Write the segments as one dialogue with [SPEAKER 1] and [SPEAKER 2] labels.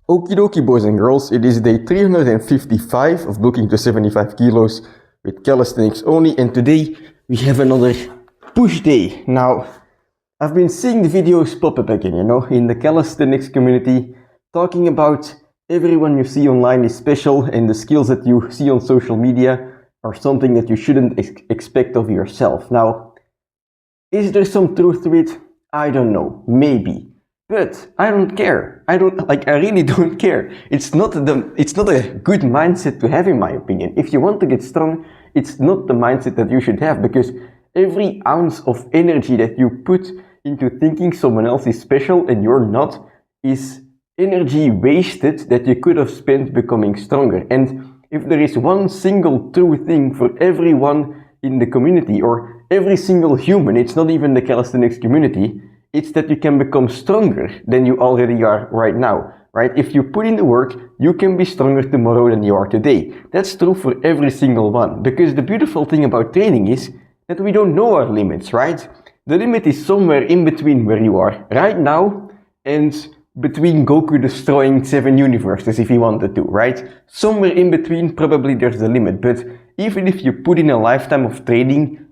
[SPEAKER 1] Okie dokie, boys and girls, it is day 355 of bulking to 75 kilos with calisthenics only, and today we have another push day. Now, I've been seeing the videos pop up again, in the calisthenics community, talking about everyone you see online is special and the skills that you see on social media are something that you shouldn't expect of yourself. Now, is there some truth to it? I don't know, maybe. But I don't care. I really don't care. It's not a good mindset to have, in my opinion. If you want to get strong, it's not the mindset that you should have, because every ounce of energy that you put into thinking someone else is special and you're not is energy wasted that you could have spent becoming stronger. And if there is one single true thing for everyone in the community, or every single human, it's not even the calisthenics community, it's that you can become stronger than you already are right now, right? If you put in the work, you can be stronger tomorrow than you are today. That's true for every single one, because the beautiful thing about training is that we don't know our limits, right? The limit is somewhere in between where you are right now and between Goku destroying 7 universes if he wanted to, right? Somewhere in between, probably there's the limit. But even if you put in a lifetime of training,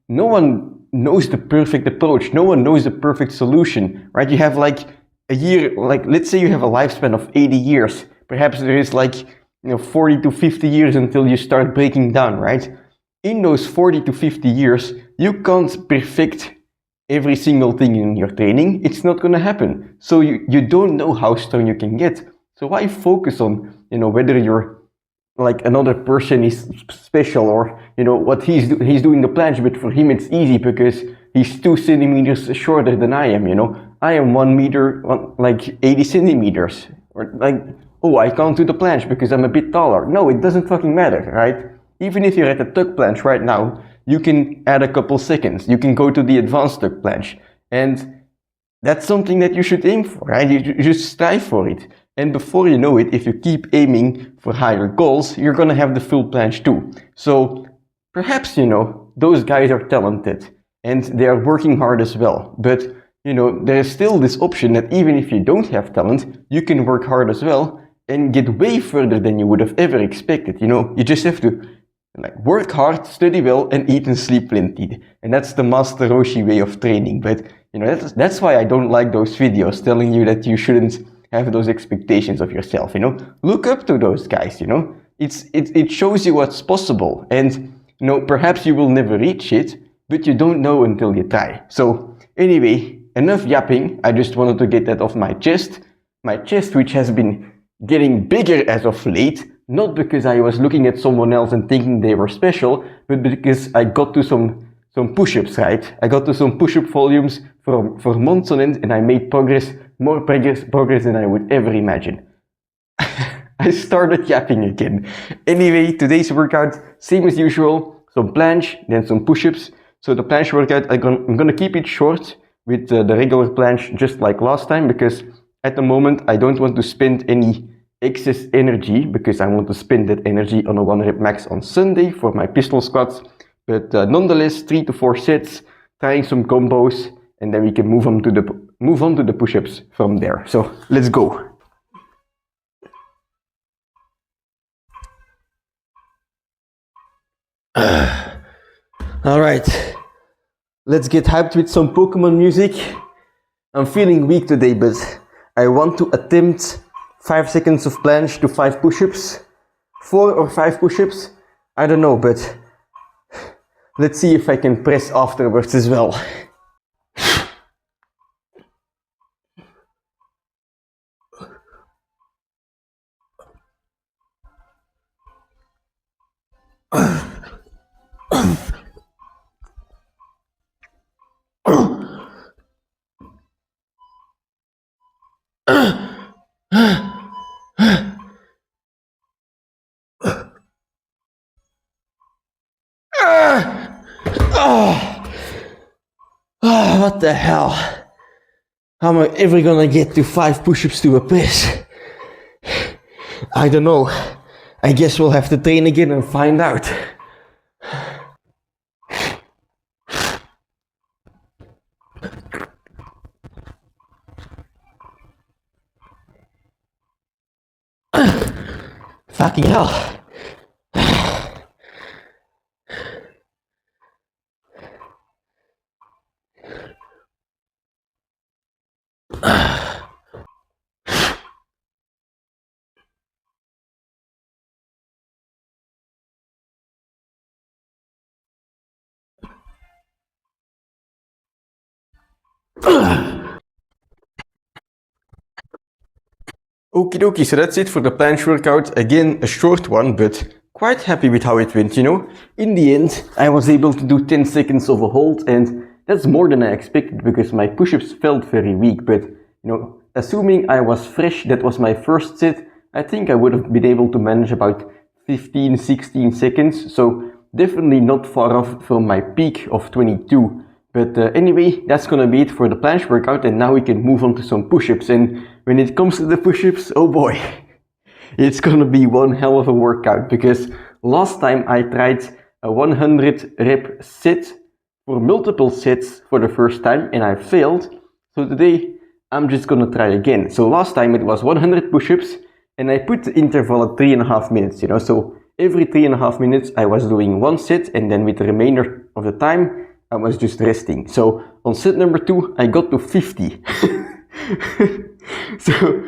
[SPEAKER 1] no one knows the perfect approach. No one knows the perfect solution, right? You have a year, let's say you have a lifespan of 80 years. Perhaps there is 40 to 50 years until you start breaking down, right? In those 40 to 50 years, you can't perfect every single thing in your training. It's not going to happen. So you don't know how strong you can get. So why focus on, whether you're another person is special, or what he's doing the planche, but for him it's easy because he's 2 centimeters shorter than I am. I am 1 meter, 80 centimeters, or oh, I can't do the planche because I'm a bit taller. No, it doesn't fucking matter, right? Even if you're at the tuck planche right now, you can add a couple seconds. You can go to the advanced tuck planche, and that's something that you should aim for, right? You just strive for it. And before you know it, if you keep aiming for higher goals, you're gonna have the full planche too. So perhaps, those guys are talented and they are working hard as well. But, there's still this option that even if you don't have talent, you can work hard as well and get way further than you would have ever expected. You just have to work hard, study well, and eat and sleep plenty. And that's the Master Roshi way of training. But, that's why I don't like those videos telling you that you shouldn't have those expectations of yourself, Look up to those guys, It shows you what's possible. And, perhaps you will never reach it, but you don't know until you try. So, anyway, enough yapping. I just wanted to get that off my chest. My chest, which has been getting bigger as of late, not because I was looking at someone else and thinking they were special, but because I got to some push-ups, right? I got to some push-up volumes for months on end, and I made more progress than I would ever imagine. I started yapping again. Anyway, today's workout, same as usual, some planche, then some push-ups. So the planche workout, I'm gonna keep it short with the regular planche, just like last time, because at the moment I don't want to spend any excess energy, because I want to spend that energy on a 1 rep max on Sunday for my pistol squats. But nonetheless, 3 to 4 sets, trying some combos, and then we can move on to the push-ups from there. So let's go. All right, let's get hyped with some Pokemon music. I'm feeling weak today, but I want to attempt 5 seconds of planche to 5 push-ups, 4 or 5 push-ups. I don't know, but let's see if I can press afterwards as well. What the hell? How am I ever gonna get to 5 push-ups to a press? I don't know. I guess we'll have to train again and find out. Fucking hell. Okie dokie, so that's it for the planche workout. Again, a short one, but quite happy with how it went, you know. In the end, I was able to do 10 seconds of a hold, and that's more than I expected because my push-ups felt very weak. But, you know, assuming I was fresh, that was my first set, I think I would have been able to manage about 15, 16 seconds. So definitely not far off from my peak of 22. But anyway, that's gonna be it for the planche workout, and now we can move on to some push-ups. And when it comes to the push-ups, oh boy, it's gonna be one hell of a workout, because last time I tried a 100 rep set for multiple sets for the first time and I failed. So today I'm just gonna try again. So last time it was 100 push-ups and I put the interval at 3.5 minutes, you know, so every 3.5 minutes I was doing one set, and then with the remainder of the time I was just resting. So on set number 2 I got to 50. So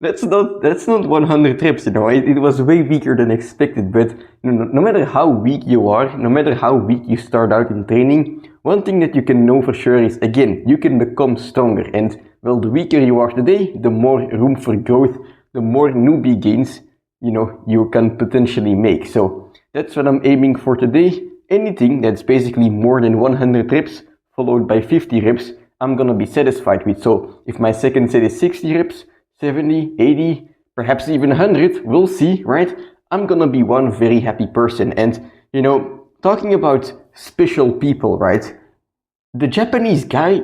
[SPEAKER 1] that's not 100 reps, you know. It was way weaker than expected. But no matter how weak you are, no matter how weak you start out in training, one thing that you can know for sure is, again, you can become stronger. And well, the weaker you are today, the more room for growth, the more newbie gains, you know, you can potentially make. So that's what I'm aiming for today. Anything that's basically more than 100 reps followed by 50 reps, I'm gonna be satisfied with. So if my second set is 60 reps, 70, 80, perhaps even 100, we'll see, right? I'm gonna be one very happy person. And, you know, talking about special people, right? The Japanese guy,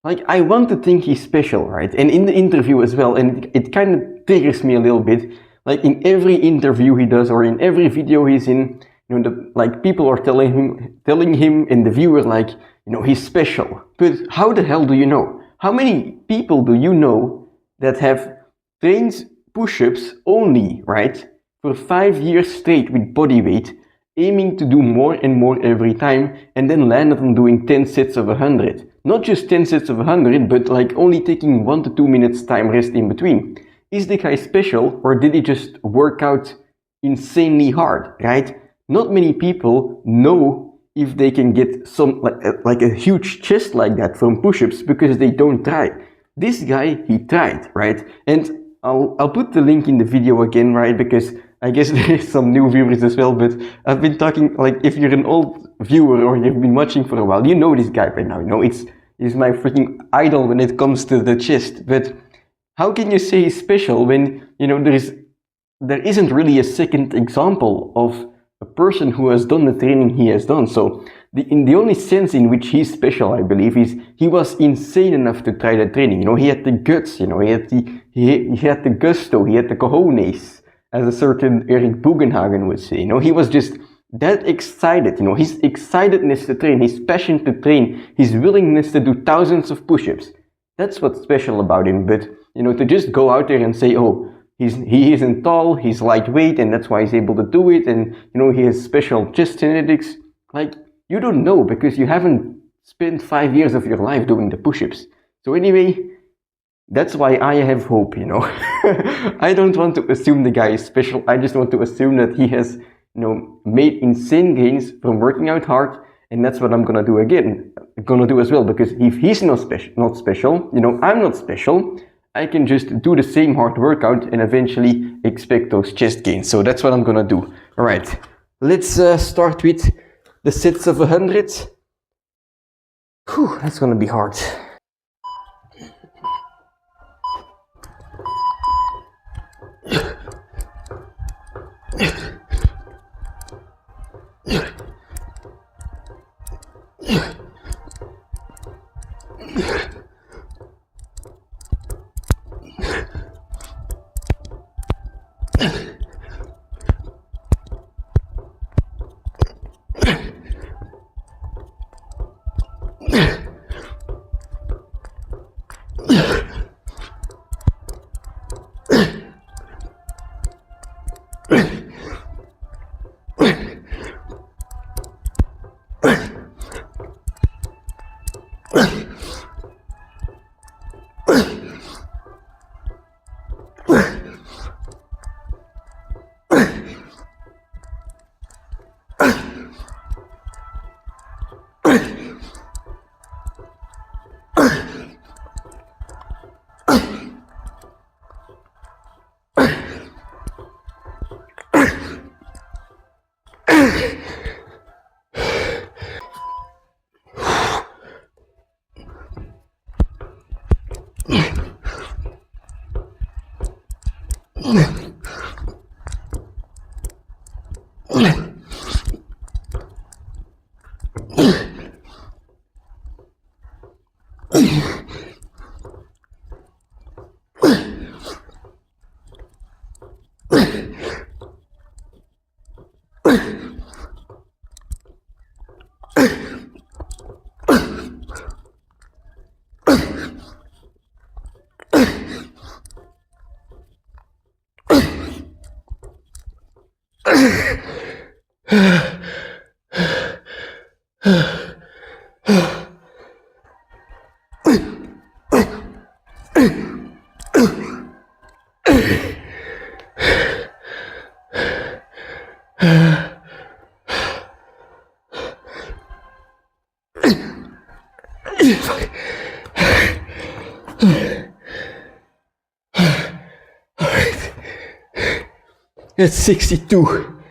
[SPEAKER 1] like, I want to think he's special, right? And in the interview as well, and it kind of triggers me a little bit. Like, in every interview he does, or in every video he's in, you know, like, people are telling him and the viewer, like, you know, he's special. But how the hell do you know? How many people do you know that have trained push-ups only, right, for 5 years straight with body weight, aiming to do more and more every time, and then landed on doing 10 sets of 100? Not just 10 sets of 100, but like only taking 1 to 2 minutes time rest in between. Is the guy special, or did he just work out insanely hard, right? Not many people know if they can get some like a huge chest like that from push-ups because they don't try. This guy, he tried, right? And I'll put the link in the video again, right? Because I guess there is some new viewers as well, but I've been talking, like, if you're an old viewer or you've been watching for a while, you know this guy by now, you know, he's my freaking idol when it comes to the chest. But how can you say he's special when, you know, there isn't really a second example of a person who has done the training he has done? So the only sense in which he's special, I believe, is he was insane enough to try the training. You know, he had the guts, you know, he had the gusto, he had the cojones, as a certain Eric Bugenhagen would say. You know, he was just that excited, you know, his excitedness to train, his passion to train, his willingness to do thousands of push-ups. That's what's special about him. But, you know, to just go out there and say, oh, he isn't tall, he's lightweight, and that's why he's able to do it, and, you know, he has special chest genetics, like, you don't know because you haven't spent 5 years of your life doing the push-ups. So anyway, that's why I have hope, you know. I don't want to assume the guy is special. I just want to assume that he has, you know, made insane gains from working out hard, and that's what I'm gonna do as well. Because if he's not special, you know, I'm not special. I can just do the same hard workout and eventually expect those chest gains. So that's what I'm gonna do. All right, let's start with the sets of 100. Whew, that's gonna be hard. That's 62.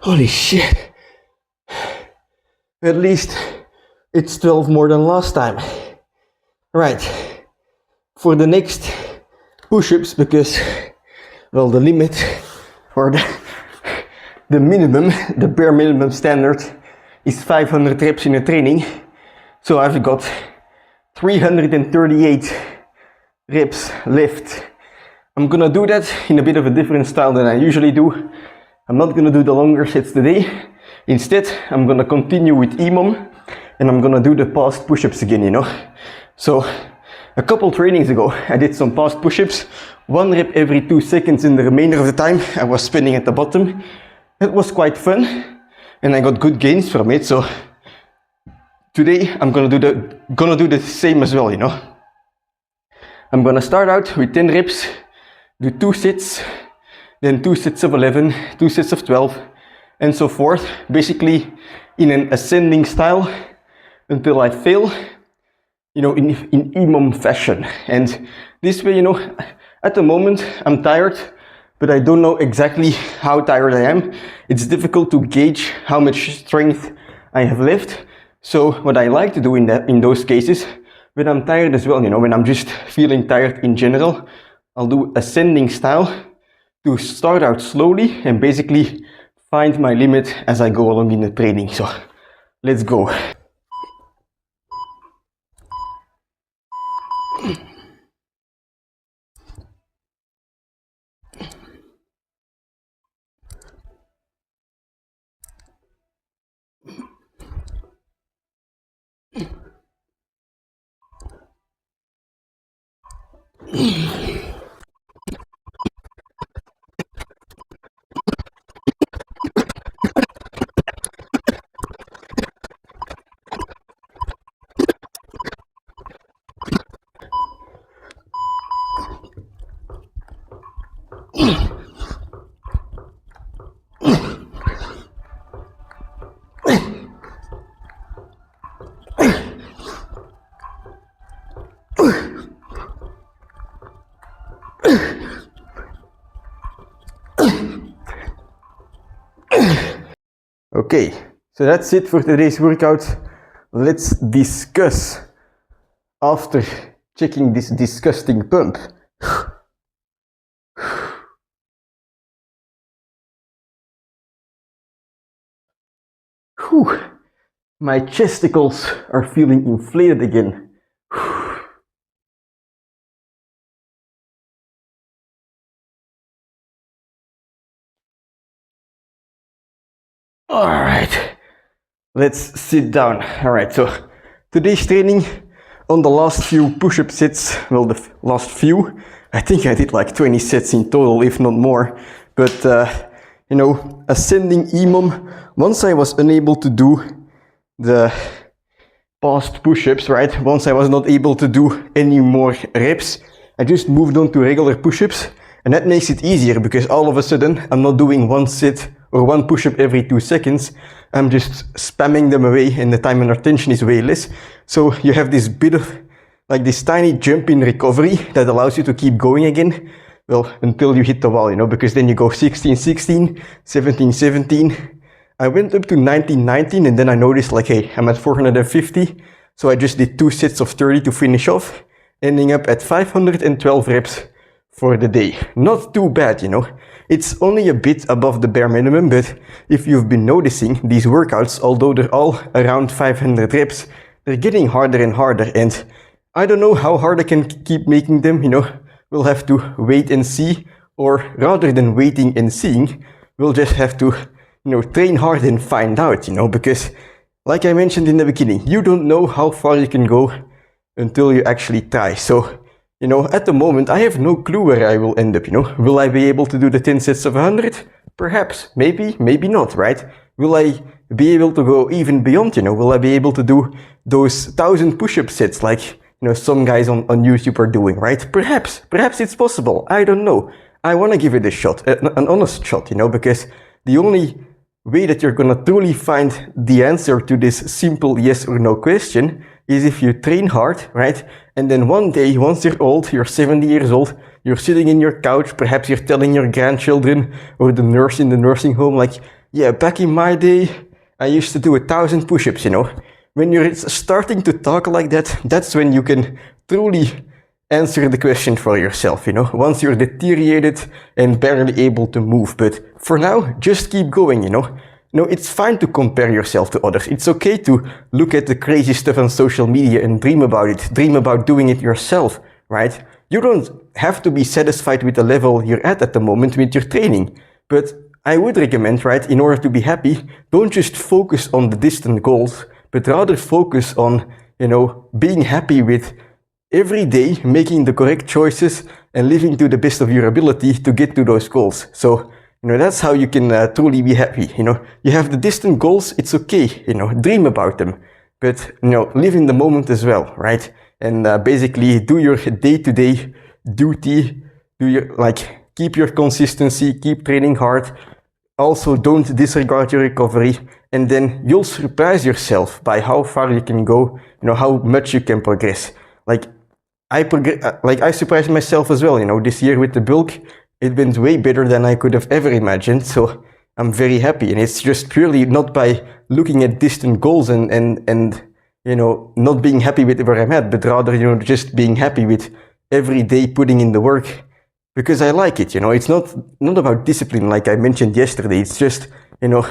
[SPEAKER 1] Holy shit. At least it's 12 more than last time. Right. For the next push-ups, because, well, the limit or the minimum, the bare minimum standard is 500 reps in a training. So I've got 338 reps left. I'm gonna do that in a bit of a different style than I usually do. I'm not gonna do the longer sets today. Instead, I'm gonna continue with EMOM and I'm gonna do the past push-ups again, you know. So a couple trainings ago, I did some past push-ups, 1 rep every 2 seconds, and the remainder of the time I was spinning at the bottom. It was quite fun and I got good gains from it. So today I'm gonna do the same as well, you know. I'm gonna start out with 10 reps, do 2 sets, then 2 sets of 11, 2 sets of 12, and so forth, basically in an ascending style until I fail, you know, in EMOM fashion. And this way, you know, at the moment I'm tired, but I don't know exactly how tired I am. It's difficult to gauge how much strength I have left. So what I like to do in those cases, when I'm tired as well, you know, when I'm just feeling tired in general, I'll do ascending style to start out slowly and basically find my limit as I go along in the training. So let's go. Okay, so that's it for today's workout. Let's discuss after checking this disgusting pump. Whew. My chesticles are feeling inflated again. Alright, let's sit down. Alright, so today's training on the last few push-up sets, well, the last few, I think I did like 20 sets in total, if not more. But, you know, ascending EMOM, once I was unable to do the past push-ups, right? Once I was not able to do any more reps, I just moved on to regular push-ups. And that makes it easier because all of a sudden I'm not doing 1 set or 1 push-up every 2 seconds. I'm just spamming them away and the time under tension is way less. So you have this bit of like this tiny jump in recovery that allows you to keep going again. Well, until you hit the wall, you know, because then you go 16, 16, 17, 17. I went up to 19, 19 and then I noticed like, hey, I'm at 450. So I just did 2 sets of 30 to finish off. ending up at 512 reps for the day. Not too bad, you know. It's only a bit above the bare minimum, but if you've been noticing, these workouts, although they're all around 500 reps, they're getting harder and harder, and I don't know how hard I can keep making them, you know. We'll have to wait and see, or rather than waiting and seeing, we'll just have to, you know, train hard and find out, you know, because like I mentioned in the beginning, you don't know how far you can go until you actually try. So, you know, at the moment, I have no clue where I will end up, you know. Will I be able to do the 10 sets of 100? Perhaps, maybe, maybe not, right? Will I be able to go even beyond, you know? Will I be able to do those 1,000 push-up sets like, you know, some guys on YouTube are doing, right? Perhaps it's possible. I don't know. I want to give it a shot, an honest shot, you know, because the only way that you're gonna truly find the answer to this simple yes or no question is if you train hard, right? And then one day, once you're old, you're 70 years old, you're sitting in your couch, perhaps you're telling your grandchildren or the nurse in the nursing home, like, yeah, back in my day, I used to do 1,000 push-ups, you know? When you're starting to talk like that, that's when you can truly answer the question for yourself, you know? Once you're deteriorated and barely able to move. But for now, just keep going, you know? No, it's fine to compare yourself to others. It's okay to look at the crazy stuff on social media and dream about it. Dream about doing it yourself, right? You don't have to be satisfied with the level you're at the moment with your training. But I would recommend, right, in order to be happy, don't just focus on the distant goals, but rather focus on, you know, being happy with every day, making the correct choices and living to the best of your ability to get to those goals. So, you know, that's how you can truly be happy. You know, you have the distant goals, it's okay, you know, dream about them, but, you know, live in the moment as well, right? And basically do your day-to-day duty, keep your consistency, keep training hard. Also, don't disregard your recovery, and then you'll surprise yourself by how far you can go, you know, how much you can progress. I surprised myself as well, you know, this year with the bulk. It went way better than I could have ever imagined, so I'm very happy. And it's just purely not by looking at distant goals and you know, not being happy with where I'm at, but rather, you know, just being happy with every day putting in the work because I like it, you know. It's not about discipline like I mentioned yesterday. It's just, you know,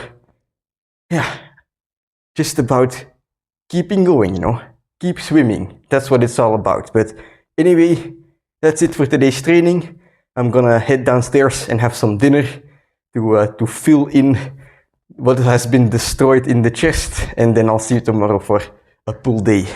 [SPEAKER 1] yeah, just about keeping going, you know, keep swimming. That's what it's all about. But anyway, that's it for today's training. I'm gonna head downstairs and have some dinner to fill in what has been destroyed in the chest, and then I'll see you tomorrow for a pull day.